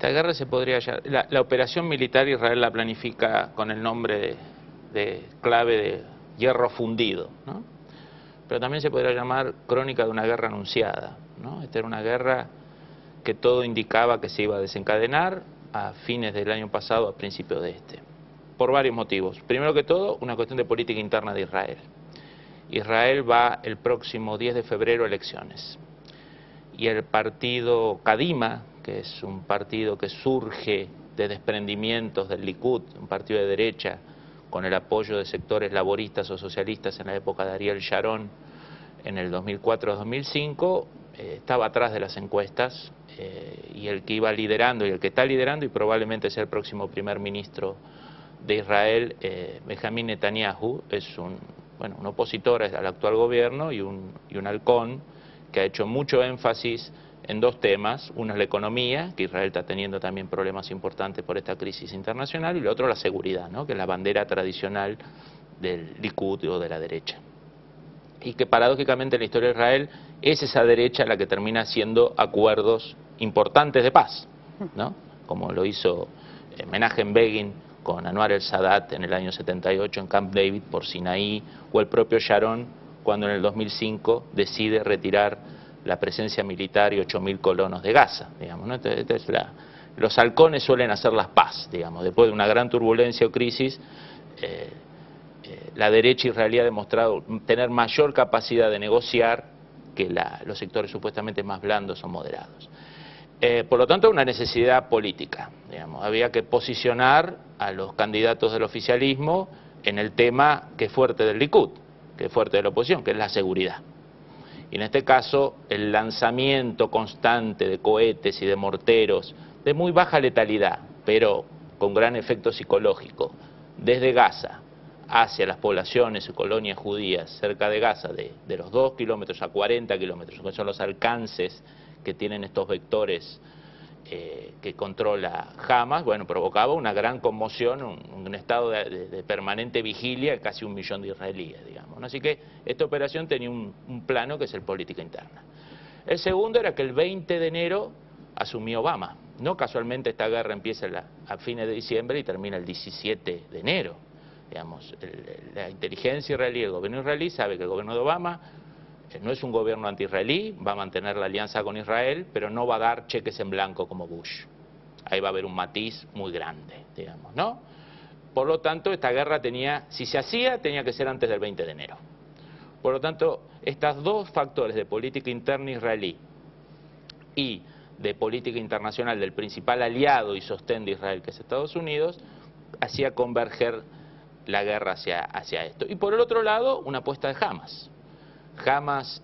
Esta guerra se podría llamar... La operación militar Israel la planifica con el nombre de clave de hierro fundido, ¿no? Pero también se podría llamar crónica de una guerra anunciada, ¿no? Esta era una guerra que todo indicaba que se iba a desencadenar a fines del año pasado, a principios de este, por varios motivos. Primero que todo, una cuestión de política interna de Israel. Israel va el próximo 10 de febrero a elecciones. Y el partido Kadima, que es un partido que surge de desprendimientos del Likud, un partido de derecha, con el apoyo de sectores laboristas o socialistas en la época de Ariel Sharon, en el 2004-2005, estaba atrás de las encuestas, y el que iba liderando, y el que está liderando, y probablemente sea el próximo primer ministro de Israel, Benjamín Netanyahu, es un opositor al actual gobierno y un halcón que ha hecho mucho énfasis en dos temas. Uno es la economía, que Israel está teniendo también problemas importantes por esta crisis internacional, y el otro la seguridad, ¿no? Que es la bandera tradicional del Likud o de la derecha. Y que paradójicamente en la historia de Israel es esa derecha la que termina haciendo acuerdos importantes de paz, ¿no? Como lo hizo Menachem Begin con Anwar el-Sadat en el año 78 en Camp David por Sinaí, o el propio Sharon cuando en el 2005 decide retirar la presencia militar y 8.000 colonos de Gaza, digamos, ¿no? Los halcones suelen hacer las paz, digamos, después de una gran turbulencia o crisis. La derecha israelí ha demostrado tener mayor capacidad de negociar que los sectores supuestamente más blandos o moderados. Por lo tanto, una necesidad política, digamos. Había que posicionar a los candidatos del oficialismo en el tema que es fuerte del Likud, que es fuerte de la oposición, que es la seguridad. Y en este caso, el lanzamiento constante de cohetes y de morteros de muy baja letalidad, pero con gran efecto psicológico, desde Gaza hacia las poblaciones y colonias judías cerca de Gaza, de los 2 kilómetros a 40 kilómetros, que son los alcances que tienen estos vectores que controla Hamas, bueno, provocaba una gran conmoción, un estado de permanente vigilia de casi 1 millón de israelíes, digamos, ¿no? Así que esta operación tenía un plano que es el política interna. El segundo era que el 20 de enero asumió Obama. No casualmente esta guerra empieza a fines de diciembre y termina el 17 de enero. Digamos, la inteligencia israelí, el gobierno israelí sabe que el gobierno de Obama no es un gobierno anti-israelí, va a mantener la alianza con Israel, pero no va a dar cheques en blanco como Bush. Ahí va a haber un matiz muy grande, digamos, ¿no? Por lo tanto, esta guerra si se hacía, tenía que ser antes del 20 de enero. Por lo tanto, estos dos factores de política interna israelí y de política internacional del principal aliado y sostén de Israel, que es Estados Unidos, hacía converger la guerra hacia esto. Y por el otro lado, una apuesta de Hamas. Hamas,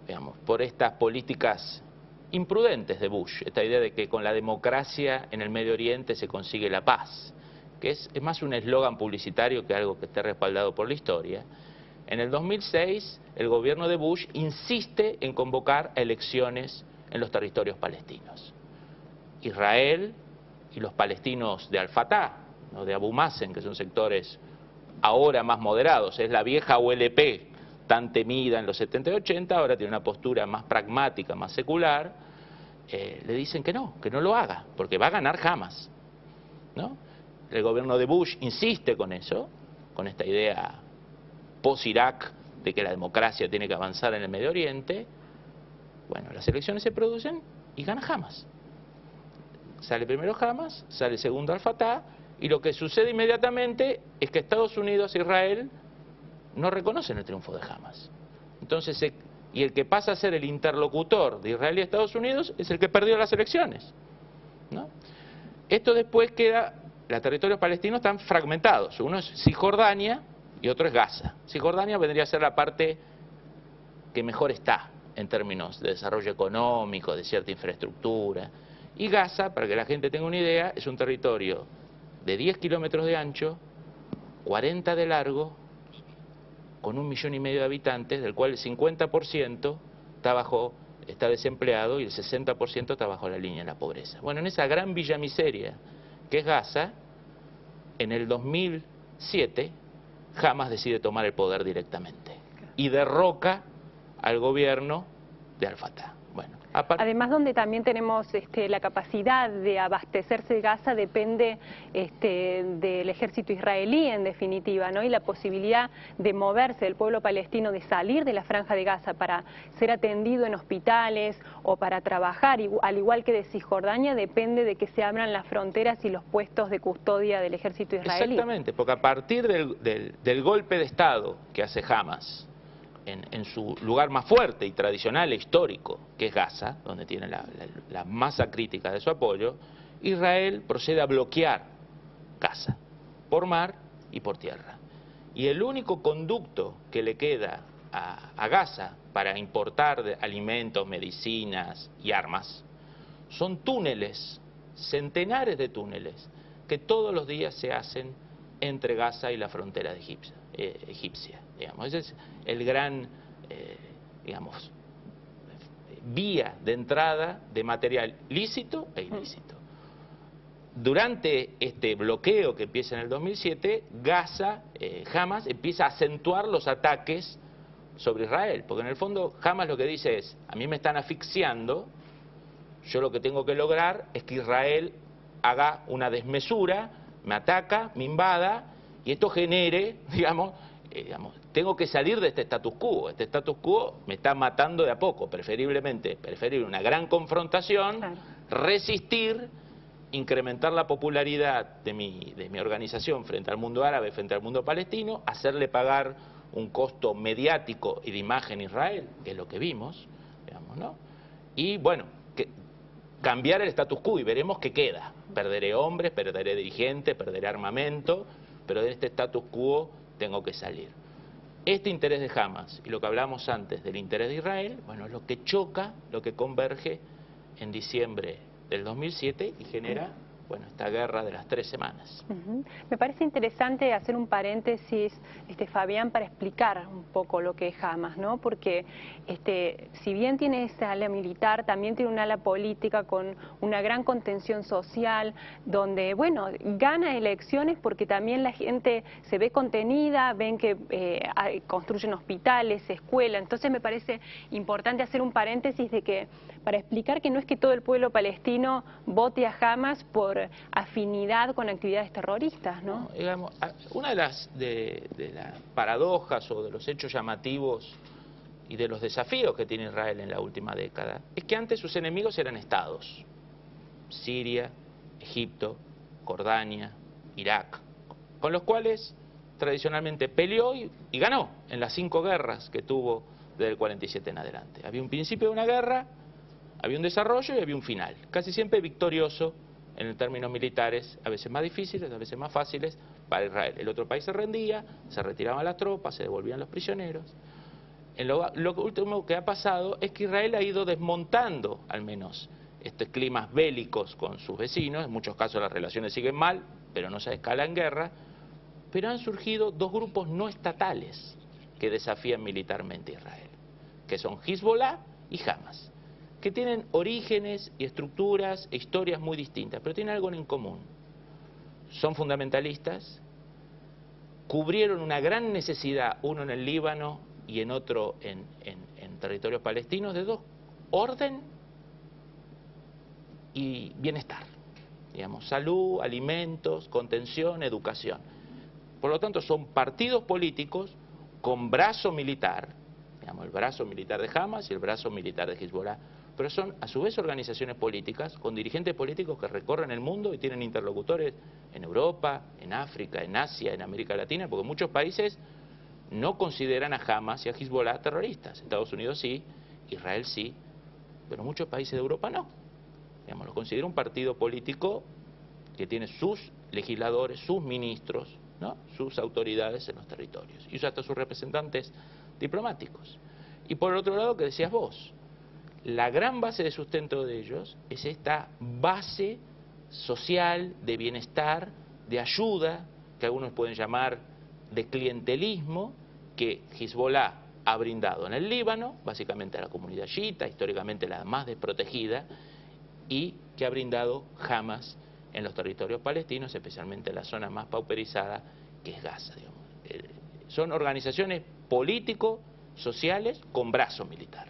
digamos, por estas políticas imprudentes de Bush, esta idea de que con la democracia en el Medio Oriente se consigue la paz, que es más un eslogan publicitario que algo que esté respaldado por la historia. En el 2006, el gobierno de Bush insiste en convocar elecciones en los territorios palestinos. Israel y los palestinos de Al-Fatah, ¿no?, de Abu Mazen, que son sectores ahora más moderados, es la vieja OLP, tan temida en los 70 y 80, ahora tiene una postura más pragmática, más secular, le dicen que no lo haga, porque va a ganar Hamas, ¿no? El gobierno de Bush insiste con eso, con esta idea post-Irak de que la democracia tiene que avanzar en el Medio Oriente. Bueno, las elecciones se producen y gana Hamas. Sale primero Hamas, sale segundo Al-Fatah, y lo que sucede inmediatamente es que Estados Unidos e Israel no reconocen el triunfo de Hamas. Entonces, y el que pasa a ser el interlocutor de Israel y Estados Unidos es el que perdió las elecciones, ¿no? Esto después queda, los territorios palestinos están fragmentados. Uno es Cisjordania y otro es Gaza. Cisjordania vendría a ser la parte que mejor está en términos de desarrollo económico, de cierta infraestructura. Y Gaza, para que la gente tenga una idea, es un territorio de 10 kilómetros de ancho, 40 de largo, con 1,5 millones de habitantes, del cual el 50% está desempleado y el 60% está bajo la línea de la pobreza. Bueno, en esa gran villa miseria que es Gaza, en el 2007, Hamas decide tomar el poder directamente y derroca al gobierno de Al-Fatah. Bueno, Además, donde también tenemos la capacidad de abastecerse de Gaza depende del ejército israelí, en definitiva, ¿no? Y la posibilidad de moverse del pueblo palestino, de salir de la Franja de Gaza para ser atendido en hospitales o para trabajar, al igual que de Cisjordania, depende de que se abran las fronteras y los puestos de custodia del ejército israelí. Exactamente, porque a partir del golpe de Estado que hace Hamas en su lugar más fuerte y tradicional e histórico, que es Gaza, donde tiene la masa crítica de su apoyo, Israel procede a bloquear Gaza, por mar y por tierra. Y el único conducto que le queda a Gaza para importar alimentos, medicinas y armas son túneles, centenares de túneles, que todos los días se hacen entre Gaza y la frontera de egipcia. Digamos. Ese es el gran, digamos, vía de entrada de material lícito e ilícito. Durante este bloqueo que empieza en el 2007, Hamas empieza a acentuar los ataques sobre Israel, porque en el fondo Hamas lo que dice es: a mí me están asfixiando, yo lo que tengo que lograr es que Israel haga una desmesura, me ataca, me invada, y esto genere, digamos, tengo que salir de este status quo. Este status quo me está matando de a poco, preferible una gran confrontación, claro, resistir, incrementar la popularidad de mi organización frente al mundo árabe, frente al mundo palestino, hacerle pagar un costo mediático y de imagen a Israel, que es lo que vimos, digamos, ¿no? Y bueno, cambiar el status quo y veremos qué queda. Perderé hombres, perderé dirigentes, perderé armamento, pero de este status quo tengo que salir. Este interés de Hamas y lo que hablamos antes del interés de Israel, bueno, es lo que choca, lo que converge en diciembre del 2007 y genera, bueno, esta guerra de las 3 semanas. Me parece interesante hacer un paréntesis, Fabián, para explicar un poco lo que es Hamas, ¿no? Porque si bien tiene esta ala militar, también tiene una ala política con una gran contención social, donde, bueno, gana elecciones porque también la gente se ve contenida, ven que construyen hospitales, escuelas. Entonces me parece importante hacer un paréntesis para explicar que no es que todo el pueblo palestino vote a Hamas por afinidad con actividades terroristas, ¿no? No, digamos, una de las paradojas o de los hechos llamativos y de los desafíos que tiene Israel en la última década es que antes sus enemigos eran estados: Siria, Egipto, Jordania, Irak, con los cuales tradicionalmente peleó y ganó en las 5 guerras que tuvo desde el 47 en adelante. Había un principio de una guerra, había un desarrollo y había un final, casi siempre victorioso en términos militares, a veces más difíciles, a veces más fáciles para Israel. El otro país se rendía, se retiraban las tropas, se devolvían los prisioneros. Lo último que ha pasado es que Israel ha ido desmontando, al menos, estos climas bélicos con sus vecinos. En muchos casos las relaciones siguen mal, pero no se escala en guerra. Pero han surgido 2 grupos no estatales que desafían militarmente a Israel, que son Hezbollah y Hamas, que tienen orígenes y estructuras e historias muy distintas, pero tienen algo en común. Son fundamentalistas, cubrieron una gran necesidad, uno en el Líbano y en otro en territorios palestinos, de 2: orden y bienestar. Digamos, salud, alimentos, contención, educación. Por lo tanto, son partidos políticos con brazo militar, digamos, el brazo militar de Hamas y el brazo militar de Hezbollah, pero son a su vez organizaciones políticas con dirigentes políticos que recorren el mundo y tienen interlocutores en Europa, en África, en Asia, en América Latina, porque muchos países no consideran a Hamas y a Hezbollah terroristas. Estados Unidos sí, Israel sí, pero muchos países de Europa no. Digamos, lo considera un partido político que tiene sus legisladores, sus ministros, ¿no?, sus autoridades en los territorios, y hasta sus representantes diplomáticos. Y por el otro lado, que decías vos, la gran base de sustento de ellos es esta base social, de bienestar, de ayuda, que algunos pueden llamar de clientelismo, que Hezbollah ha brindado en el Líbano, básicamente a la comunidad chiita, históricamente la más desprotegida, y que ha brindado Hamas en los territorios palestinos, especialmente en la zona más pauperizada, que es Gaza, digamos. Son organizaciones político-sociales con brazo militar.